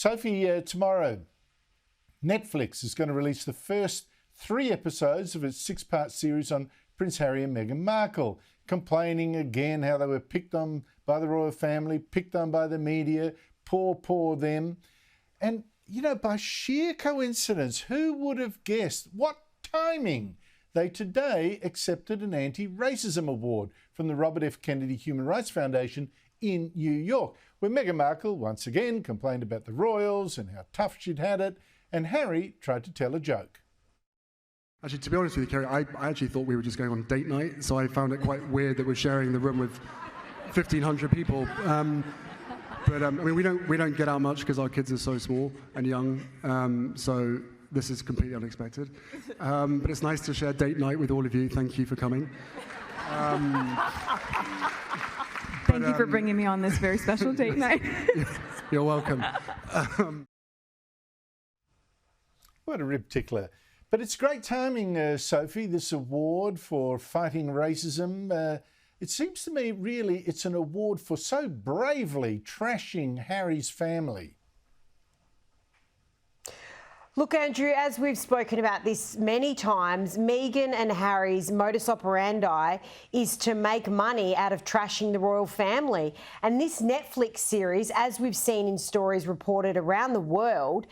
Sophie, tomorrow, Netflix is going to release the first 3 episodes of its 6-part series on Prince Harry and Meghan Markle, complaining again how they were picked on by the royal family, picked on by the media, poor them. And, you know, by sheer coincidence, who would have guessed? What timing! They today accepted an anti-racism award from the Robert F. Kennedy Human Rights Foundation in New York, where Meghan Markle once again complained about the royals and how tough she'd had it, and Harry tried to tell a joke. Actually, to be honest with you, Kerry, I actually thought we were just going on date night, so I found it quite weird that we're sharing the room with 1,500 people. I mean, we don't get out much because our kids are so small and young, so this is completely unexpected. But it's nice to share date night with all of you. Thank you for coming. Thank you for bringing me on this very special date night. You're welcome. What a rib tickler. But it's great timing, Sophie, this award for fighting racism. It seems to me, really, it's an award for so bravely trashing Harry's family. Look, Andrew, as we've spoken about this many times, Meghan and Harry's modus operandi is to make money out of trashing the royal family. And this Netflix series, as we've seen in stories reported around the world,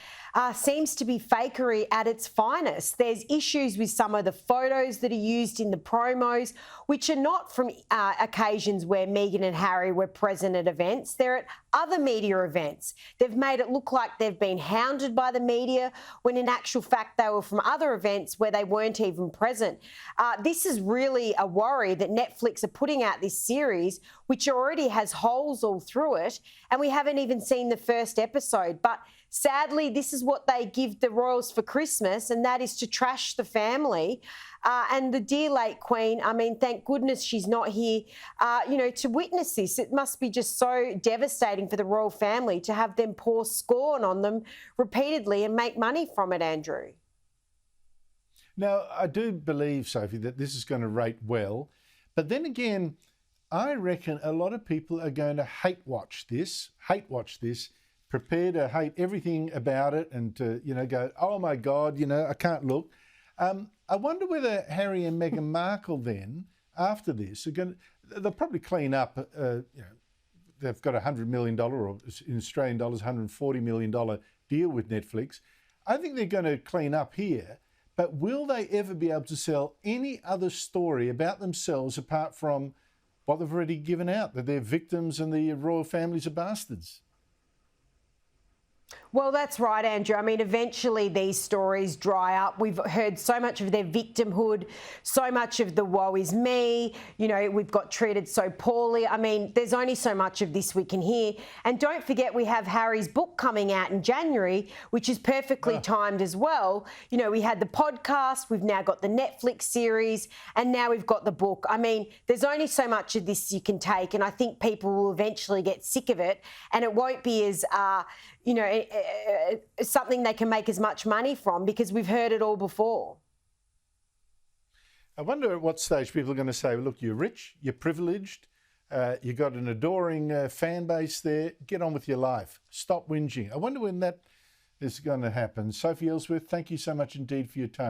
seems to be fakery at its finest. There's issues with some of the photos that are used in the promos, which are not from occasions where Meghan and Harry were present at events. They're at other media events. They've made it look like they've been hounded by the media, when in actual fact they were from other events where they weren't even present. This is really a worry that Netflix are putting out this series, which already has holes all through it, and we haven't even seen the first episode. But sadly, this is what they give the royals for Christmas, and that is to trash the family. And the dear late Queen, I mean, thank goodness she's not here, you know, to witness this. It must be just so devastating for the royal family to have them pour scorn on them repeatedly and make money from it, Andrew. Now, I do believe, Sophie, that this is going to rate well. But then again, I reckon a lot of people are going to hate watch this, prepare to hate everything about it and to, you know, go, oh my God, you know, I can't look. I wonder whether Harry and Meghan Markle then, after this, they'll probably clean up, you know, they've got $100 million, or in Australian dollars, $140 million deal with Netflix. I think they're going to clean up here, but will they ever be able to sell any other story about themselves apart from what they've already given out, that they're victims and the royal families are bastards? Well, that's right, Andrew. I mean, eventually these stories dry up. We've heard so much of their victimhood, so much of the woe is me, you know, we've got treated so poorly. I mean, there's only so much of this we can hear. And don't forget, we have Harry's book coming out in January, which is perfectly timed as well. You know, we had the podcast, we've now got the Netflix series, and now we've got the book. I mean, there's only so much of this you can take, and I think people will eventually get sick of it, and it won't be as, you know, something they can make as much money from, because we've heard it all before. I wonder at what stage people are going to say, look, you're rich, you're privileged, you've got an adoring fan base there, get on with your life, stop whinging. I wonder when that is going to happen. Sophie Elsworth, thank you so much indeed for your time.